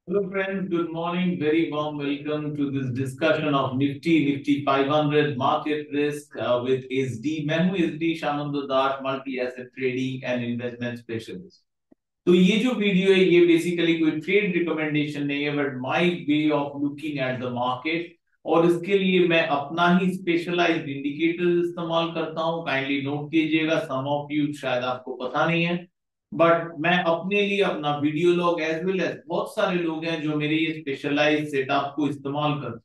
Hello friends, good morning. Very warm welcome to this discussion of Nifty 500 market risk with SD. मैं हूँ SD Shanand Das, multi asset trading and investment specialist. तो ये जो video है ये basically कोई trade recommendation नहीं है but my way of looking at the market. और इसके लिए मैं अपना ही स्पेशलाइज्ड इंडिकेटर्स इस्तेमाल करता हूँ। काइंडली नोट कीजिएगा, सम ऑफ यू शायद आपको पता नहीं है बट मैं अपने लिए अपना video log as well as बहुत सारे लोग हैं जो मेरे ये स्पेशलाइज्ड सेटअप को इस्तेमाल करते हैं,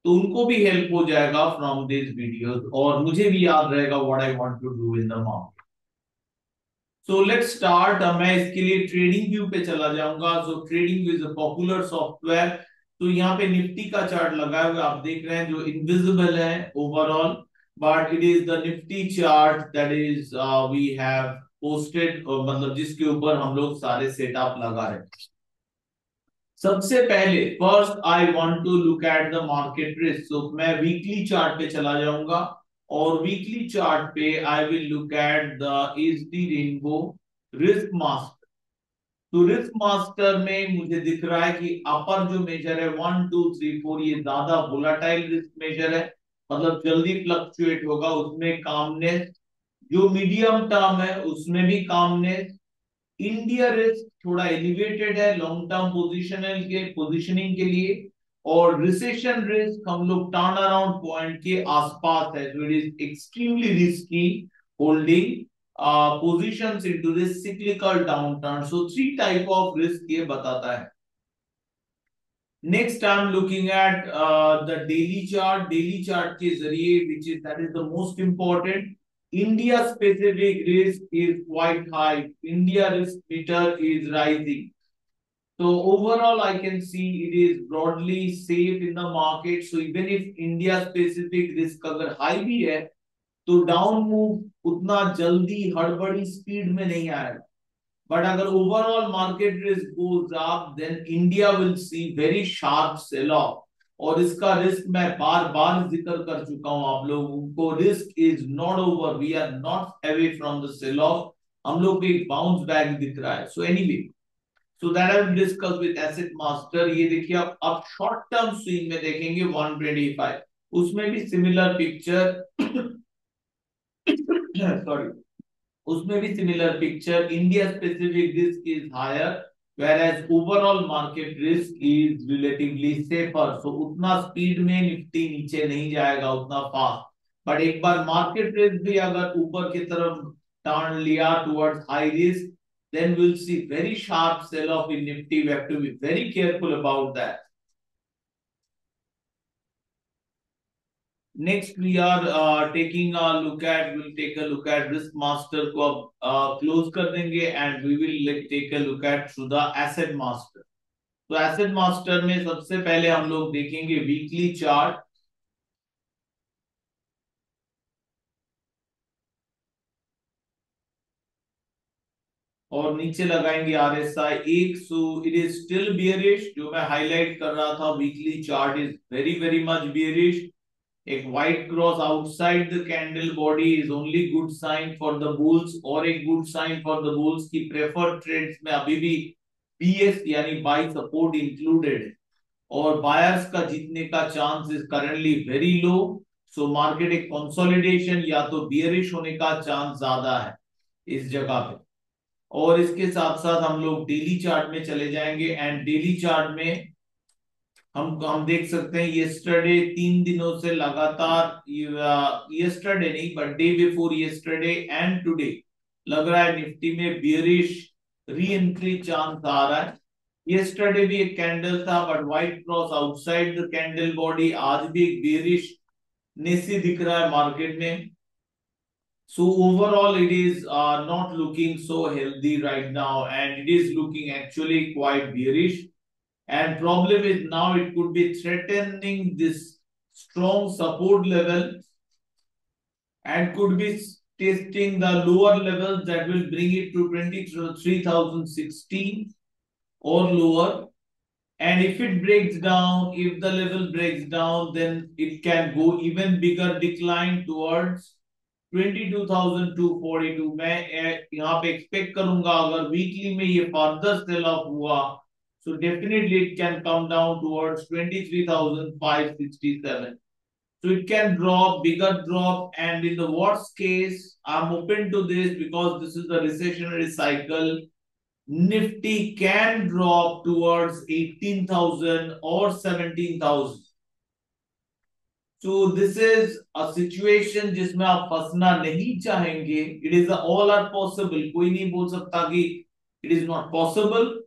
तो उनको भी हेल्प हो जाएगा फ्रॉम दिस वीडियोस और मुझे भी याद रहेगा what I want to do in the market. So let's start. मैं इसके लिए ट्रेडिंग व्यू पे चला जाऊंगा। So trading view is a popular software. तो यहाँ पे निफ्टी का चार्ट लगा हुआ है, आप देख रहे हैं, जो इनविजिबल है overall, but it is the Nifty chart that is we have posted, मतलब जिसके ऊपर हम लोग सारे सेटअप लगा रहे हैं। सबसे पहले first I want to look at the market risk. तो मैं वीकली चार्ट पे चला जाऊंगा और वीकली चार्ट पे I will look at the HD rainbow risk master. तो रिस्क मास्टर में मुझे दिख रहा है कि अपर जो मेजर है 1 2 3 4 ये ज्यादा वोलाटाइल रिस्क मेजर है, मतलब जल्दी फ्लक्चुएट होगा, उसमें कामनेस। जो मीडियम टर्म है उसमें भी कामनेस। इंडिया रिस्क थोड़ा एलिवेटेड है लॉन्ग टर्म पोजिशनिंग के लिए। और रिसेशन रिस्क हम लोग टर्न अराउंड पॉइंट के आसपास है, so it is extremely risky holding positions into this cyclical downturn. So three type of risk ये बताता है। Next I am looking at the daily chart. Daily chart के जरिए which is that is the most important, India specific risk is quite high, India risk meter is rising. So overall, I can see it is broadly safe in the market. So even if India specific risk अगर high भी है, तो down move उतना जल्दी हड़बड़ी speed में नहीं आएगा। बट अगर overall market risk goes up then India will see very sharp sell off. और इसका रिस्क मैं बार बार जिक्र कर चुका हूं आप लोगों को, risk is not over, we are not away from the sell off, हम लोग को एक बाउंस बैक दिख रहा है। So anyway, so that I will discuss with asset master. ये देखिए, आप शॉर्ट टर्म स्विंग में देखेंगे 125, उसमें भी सिमिलर पिक्चर सॉरी, उसमें भी similar picture, India specific risk is higher whereas overall market risk is relatively safer। so उतना स्पीड में निफ्टी नीचे नहीं जाएगा उतना फास्ट, बट एक बार मार्केट रिस्क भी अगर ऊपर की तरफ टर्न लिया towards high risk, then we'll see very sharp sell off in nifty। we have to be very careful about that। Next, we are taking a look at, we'll take a look at risk master को अब close कर देंगे and we will take a look at through the asset master। तो asset master में सबसे पहले हम लोग देखेंगे वीकली चार्ट। और नीचे लगाएंगे आरएसआई एक। So it is still bearish, जो मैं हाईलाइट कर रहा था, weekly chart is very very much bearish. एक white cross outside the candle body is only good sign for the bulls, और एक good sign for the bulls की preferred trades में अभी भी बीएस यानी बाई सपोर्ट इंक्लूडेड है, और बायर्स का जीतने का chance is currently very low. So market एक कंसोलिडेशन या तो बियरिश होने का चांस ज्यादा है इस जगह पे। और इसके साथ साथ हम लोग डेली चार्ट में चले जाएंगे एंड डेली चार्ट में हम देख सकते हैं यस्टरडे 3 दिनों से लगातार, यस्टरडे नहीं but day before yesterday and today लग रहा है निफ्टी में बियरिश री एंट्री चांस आ रहा है। यस्टरडे भी एक कैंडल था but white cross outside the candle body, आज भी एक बियरिश नेसी दिख रहा है मार्केट में। So overall, it is not looking so healthy right now, and it is looking actually quite bearish. And problem is now it could be threatening this strong support level and could be testing the lower levels that will bring it to 23,016 or lower. And if it breaks down, if the level breaks down, then it can go even bigger decline towards 22,242। मैं यहाँ पे expect करूंगा अगर weekly में ये further cell of हुआ, So definitely it can come down towards 23,567. So it can drop, bigger drop, and in the worst case, I'm open to this because this is a recessionary cycle. Nifty can drop towards 18,000 or 17,000. So this is a situation जिसमें आप फंसना नहीं चाहेंगे. It is all are possible. कोई नहीं बोल सकता कि it is not possible.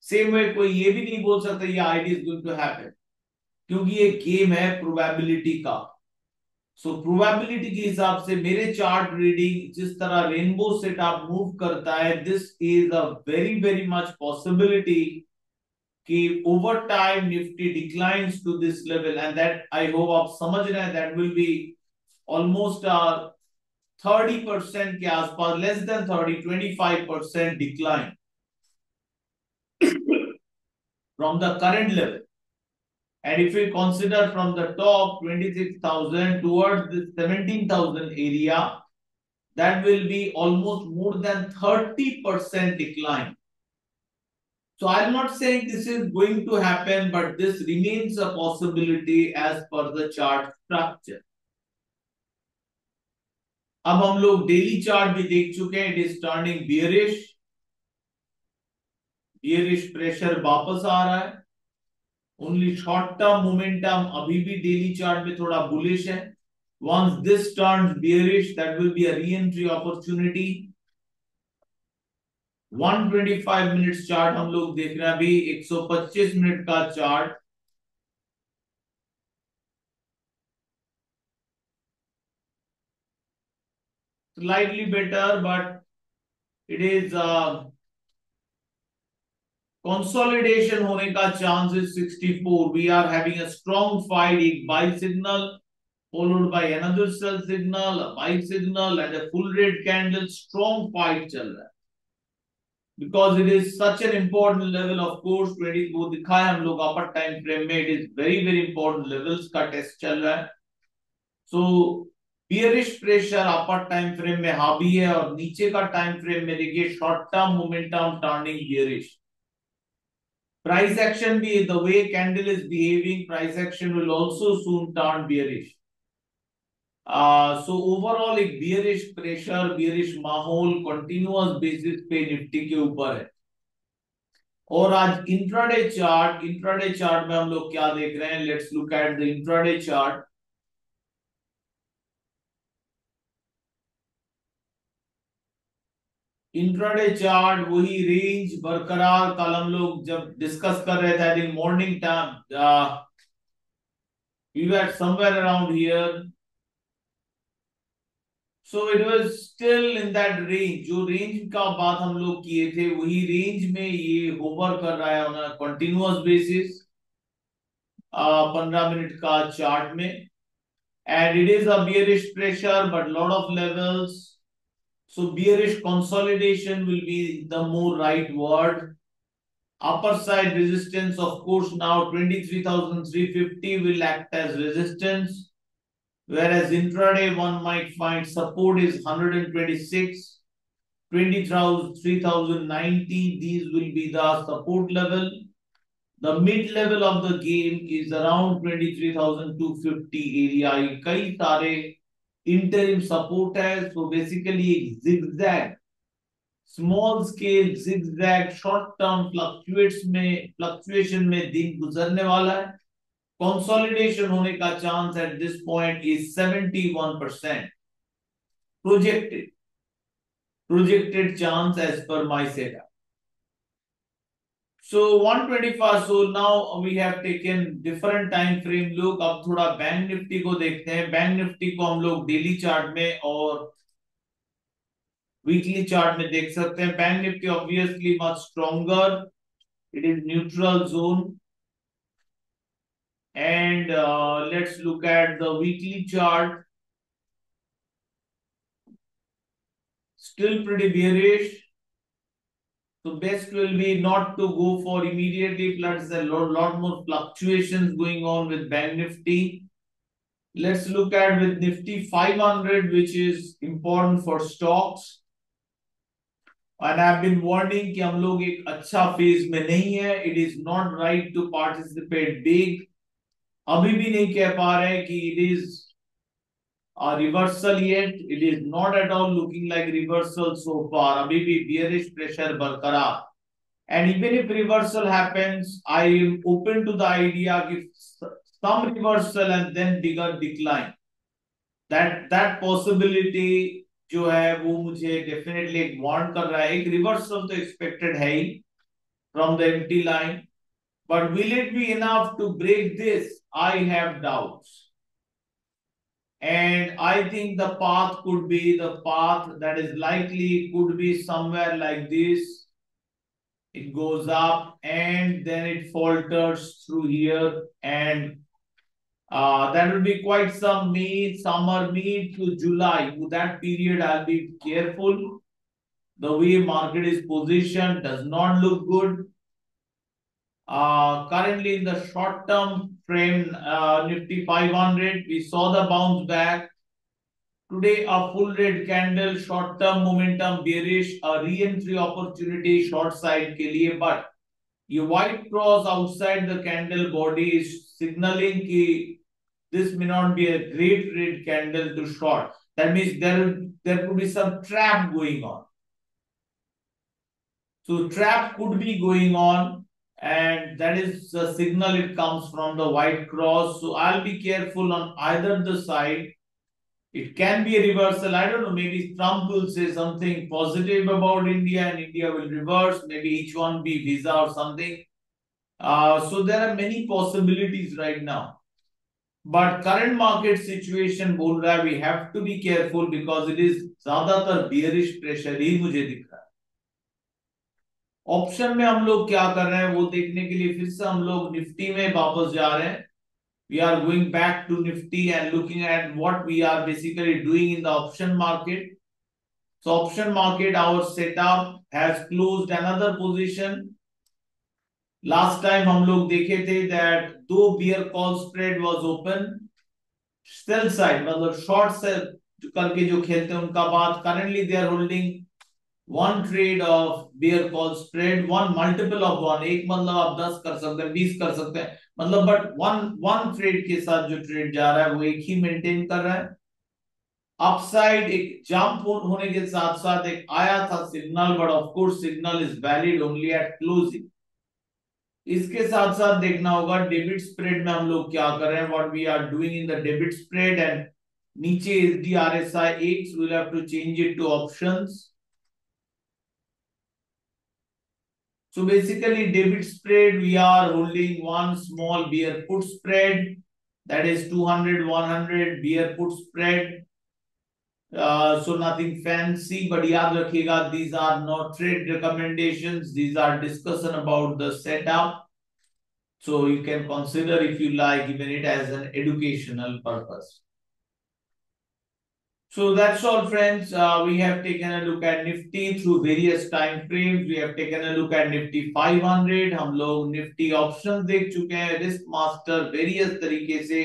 Same way कोई ये भी नहीं बोल सकता ये it is going to happen. क्योंकि ये गेम है प्रोबेबिलिटी का. सो प्रोबेबिलिटी के हिसाब से मेरे चार्ट रीडिंग जिस तरह रेनबो सेट आप मूव करता है, this is a very very much possibility कि over time Nifty declines to this level, and that I hope आप समझ रहे हैं, दैट विल बी ऑलमोस्ट 30% के आसपास, less than 25% decline from the current level. And if we consider from the top 26,000 towards the 17,000 area, that will be almost more than 30% decline. So I'm not saying this is going to happen, but this remains a possibility as per the chart structure. अब हम लोग daily chart भी देख चुके हैं. It is turning bearish. Bearish pressure वापस आ रहा है. Only short term momentum अभी भी डेली चार्ट में थोड़ा बुलिश है. Once this turns bearish, that will be a re-entry opportunity. 125 minutes chart हम लोग देख रहे हैं अभी. 125 मिनट का chart slightly better, but it is consolidation होने का chance is 64. We are having a strong fight. एक buy signal followed by another sell signal, a buy signal, and a full red candle. Strong fight चल रहा है. Because it is such an important level, of course. 20 वो दिखाया हम लोग अपर time frame में. It is very very important levels का test चल रहा है. So bearish pressure अपर टाइम फ्रेम में हावी है, और नीचे का टाइम फ्रेम में देखिए short term momentum turning bearish. Price action भी, the way candle is behaving, price action will also soon turn bearish. So overall एक bearish pressure, bearish माहौल continuous basis पे निफ्टी के ऊपर है. और आज इंट्राडे चार्ट में हम लोग क्या देख रहे हैं? Let's look at the intraday chart. Intraday chart वही रेंज बरकरार. कल हम लोग जब डिस्कस कर रहे थे, I think morning time, we were somewhere around here. So it was still in that range. जो रेंज का बात हम लोग किए थे वही रेंज में ये होवर कर रहा है on a continuous basis 15 minute का चार्ट में. And it is a bearish pressure but lot of levels. So bearish consolidation will be the more right word. Upper side resistance, of course, now 23,350 will act as resistance. Whereas intraday one might find support is 126, 23,090. These will be the support level. The mid level of the game is around 23,250 area. कई सारे interim support है. So basically एक zigzag, small scale zigzag short term fluctuation में दिन गुजरने वाला है. Consolidation होने का chance at this point is 71%. Projected chance as per my setup. So 125. So now we have taken different time frame look. अब थोड़ा बैंक निफ्टी को देखते हैं. बैंक निफ्टी को हम लोग डेली चार्ट में और वीकली चार्ट में देख सकते हैं. Bank Nifty obviously much stronger. It is neutral zone. And let's look at the weekly chart. Still pretty bearish. So best will be not to go for immediately. Plus a lot more fluctuations going on with Bank Nifty. Let's look at with Nifty 500, which is important for stocks. And I have been warning कि हम लोग एक अच्छा phase में नहीं है. It is not right to participate big. अभी भी नहीं कह पा रहे कि it is a reversal yet. It is not at all looking like reversal so far. अभी भी bearish pressure बरकरार. And even if reversal happens, I am open to the idea कि some reversal and then bigger decline. That possibility जो है वो मुझे definitely एक warn कर रहा है. एक reversal तो expected है ही from the empty line, but will it be enough to break this? I have doubts. And I think the path could be the path that is likely could be somewhere like this. It goes up and then it falters through here, and that will be quite some summer May to July. To that period, I'll be careful. The way market is positioned does not look good. Currently in the short term frame, Nifty 500, we saw the bounce back. Today, a full red candle, short term momentum bearish, a re-entry opportunity short side के लिए, but ये white cross outside the candle body is signaling कि this may not be a great red candle to short. That means there could be some trap going on. So trap could be going on, and that is the signal. It comes from the white cross. So I'll be careful on either the side. It can be a reversal. I don't know. Maybe Trump will say something positive about India and India will reverse. Maybe H1B visa or something. So there are many possibilities right now. But current market situation बोल रहा है we have to be careful because it is ज्यादातर bearish pressure ही मुझे दिख रहा है. Option में हम लोग क्या कर रहे हैं वो देखने के लिए फिर से हम लोग निफ्टी में वापस जा रहे हैं. We are going back to Nifty and looking at what we are basically doing in the option market. So option market, our setup has closed another position. Last time हम लोग देखे थे that दो bear call spread was open. Sell side मतलब short sell करके जो खेलते हैं उनका बात. Currently they are holding one trade of bear call spread, one multiple of one. एक मतलब आप 10 कर सकते हैं, 20 कर सकते हैं, मतलब बट वन ट्रेड के साथ जो ट्रेड जा रहा है वो एक ही मेंटेन कर रहा है. अपसाइड एक जंप होने के साथ साथ एक आया था signal, but of course signal is valid only at closing. इसके साथ साथ देखना होगा डेबिट स्प्रेड में हम लोग क्या कर रहे हैं, what we are doing in the debit spread. And नीचे SD RSI X will have to change it to options. So basically debit spread, we are holding one small bear put spread, that is 200, 100 bear put spread. So nothing fancy, but याद रखिएगा these are not trade recommendations. These are discussion about the setup. So you can consider if you like even it as an educational purpose. So that's all, friends. We have taken a look at Nifty through various time frames. We have taken a look at Nifty 500. हम लोग Nifty options देख चुके हैं. Risk Master various तरीके से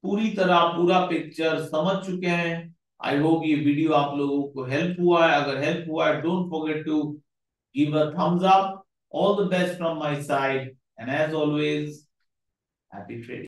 पूरी तरह पूरा पिक्चर समझ चुके हैं. I hope ये वीडियो आप लोगों को हेल्प हुआ है. अगर हेल्प हुआ है, don't forget to give a thumbs up. All the best from my side, and as always, happy trading.